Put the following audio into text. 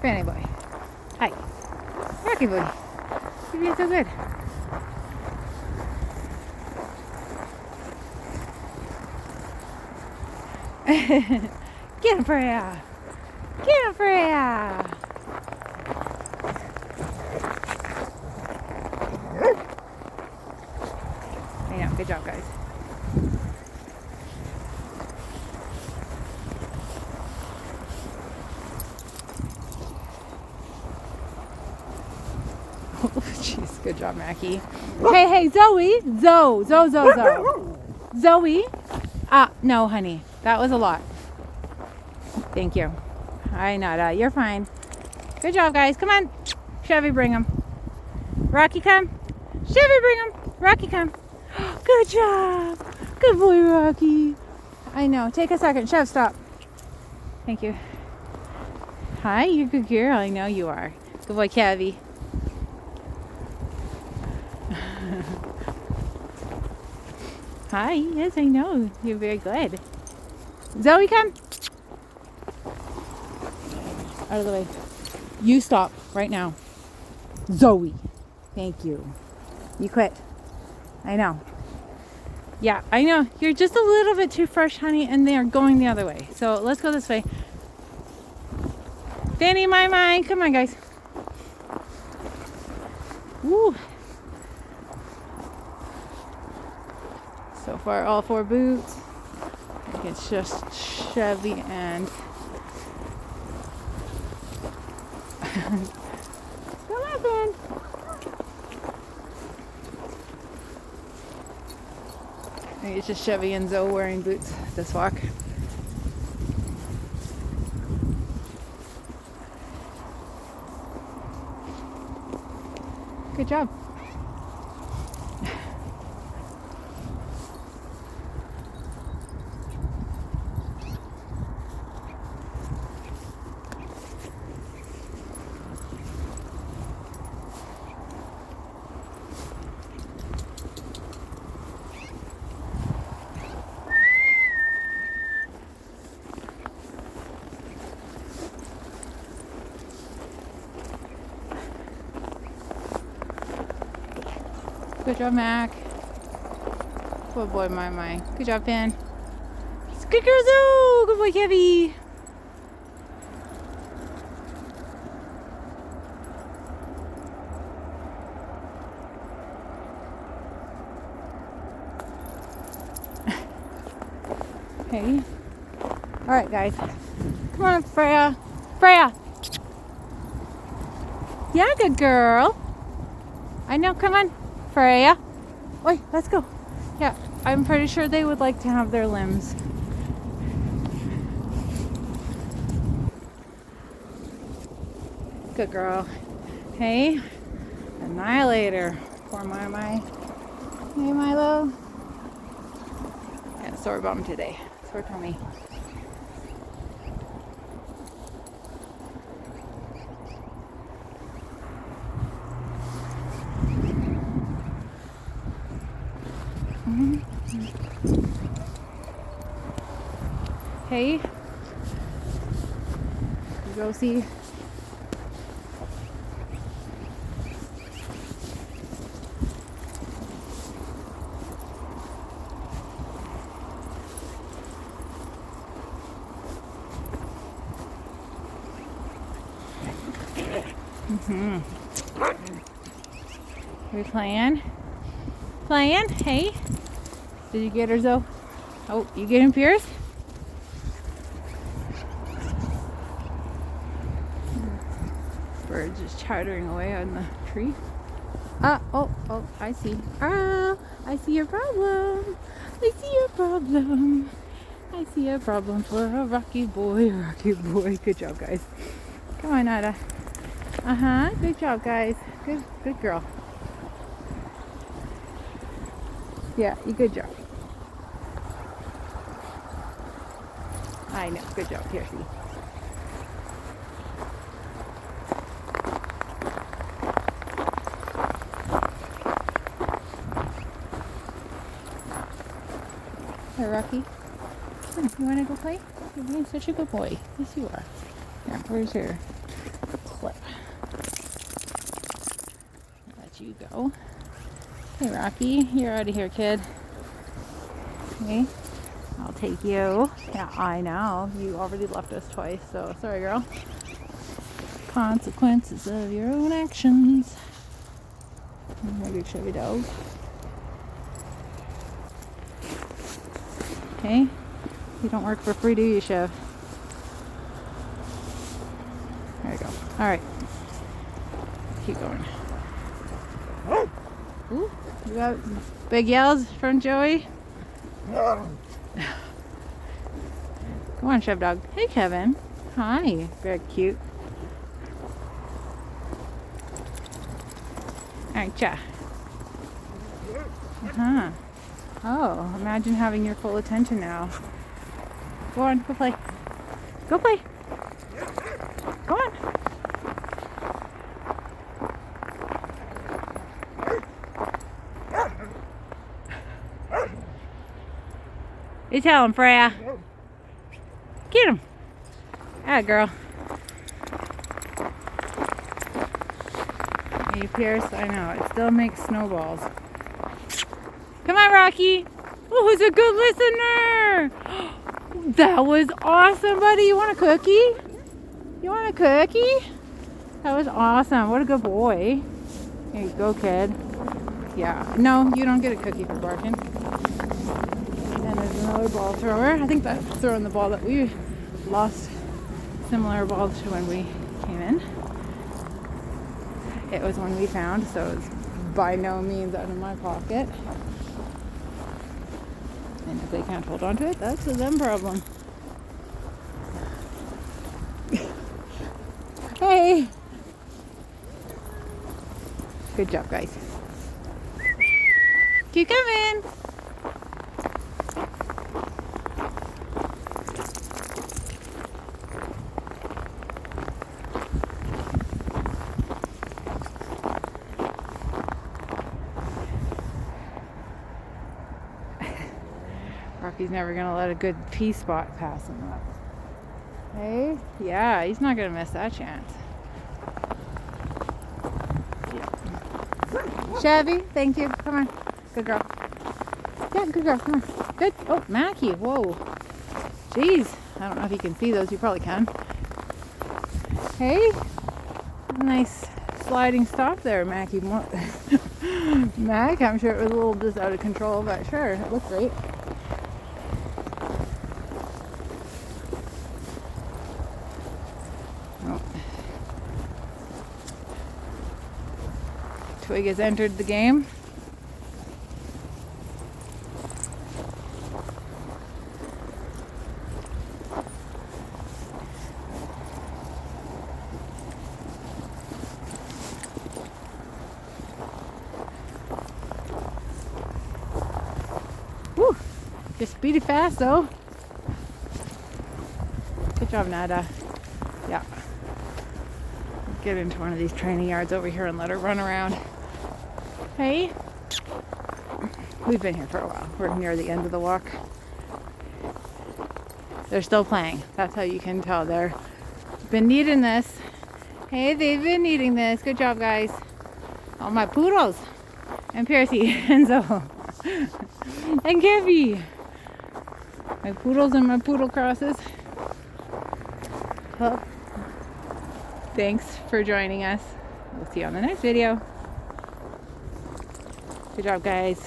Fanny boy. Hi. Rocky boy. You're doing so good. Get him, Freya. Get him, Freya. I know. Good job, guys. Jeez, good job, Mackie. Hey, Zoe. Zoe. No, honey. That was a lot. Thank you. Hi, Nada. You're fine. Good job, guys. Come on. Chevy, bring him. Rocky, come. Chevy, bring him. Rocky, come. Good job. Good boy, Rocky. I know. Take a second. Chev, stop. Thank you. Hi, you're a good girl. I know you are. Good boy, Cavi. Hi. Yes, I know. You're very good. Zoe, come. Out of the way. You stop right now. Zoe. Thank you. You quit. I know. Yeah, I know. You're just a little bit too fresh, honey, and they are going the other way. So let's go this way. Fanny, my. Come on, guys. Woo. So far, all 4 boots. I think it's just Chevy and... Come on, Ben. I think it's just Chevy and Zoe wearing boots this walk. Good job. Good job, Mac. Good boy, my. Good job, Finn. Good girl, Zoe. Good boy, Kevy. Hey. All right, guys. Come on, Freya. Freya. Yeah, good girl. I know. Come on. Freya. Oi, let's go. Yeah, I'm pretty sure they would like to have their limbs. Good girl. Hey, Annihilator. Poor my. Hey, Milo. Yeah, sore bum today. Sore tummy. Hey, go see. We playing? Playing? Hey, did you get her, Zoe? Oh, you get him, Pierce? Bird just chattering away on the tree. Oh, I see. I see your problem. I see a problem for a Rocky boy. Good job, guys. Come on, Nada. Good job, guys. Good girl. Yeah, you good job. I know. Good job, Piercy. Hey, Rocky. Come on, you want to go play? You're being such a good boy. Yes, you are. Yeah, where's your... flip. Let you go. Hey, Rocky, you're out of here, kid. Okay, I'll take you. Yeah, I know. You already left us twice, so sorry, girl. Consequences of your own actions. You're a good Chevy dog. Okay, you don't work for free, do you, Chev? There you go. All right, keep going. Ooh, you got big yells from Joey? Come on, Chev dog. Hey, Kevin. Hi. Very cute. Aren't ya? Uh-huh. Oh, imagine having your full attention now. Go on, go play. Go play. Go on. You tell him, Freya. Get him. Ah, girl. Hey, Pierce, I know. It still makes snowballs. Come on, Rocky. Oh, who's a good listener? That was awesome, buddy. You want a cookie? You want a cookie? That was awesome. What a good boy. Here you go, kid. Yeah. No, you don't get a cookie for barking. And there's another ball thrower. I think that's throwing the ball that we lost. Similar ball to when we came in. It was one we found, so it's by no means out of my pocket. And if they can't hold on to it, that's a them problem. Hey! Good job, guys. Keep coming! Rocky's never gonna let a good pea spot pass him up. Hey? Yeah, he's not gonna miss that chance. Yeah. Chevy, thank you. Come on. Good girl. Yeah, good girl. Come on. Good. Oh, Mackie. Whoa. Jeez. I don't know if you can see those. You probably can. Hey? Nice sliding stop there, Mackie. Mac, I'm sure it was a little just out of control, but sure, it looked great. Twig has entered the game. Woo! Just speedy fast though. Good job, Nada. Yeah. Get into one of these training yards over here and let her run around. Hey, we've been here for a while. We're near the end of the walk. They're still playing. That's how you can tell they've been needing this. Hey, they've been needing this. Good job, guys. All my poodles. And Piercy and Zoe. And Kevy. My poodles and my poodle crosses. Well, thanks for joining us. We'll see you on the next video. Good job, guys.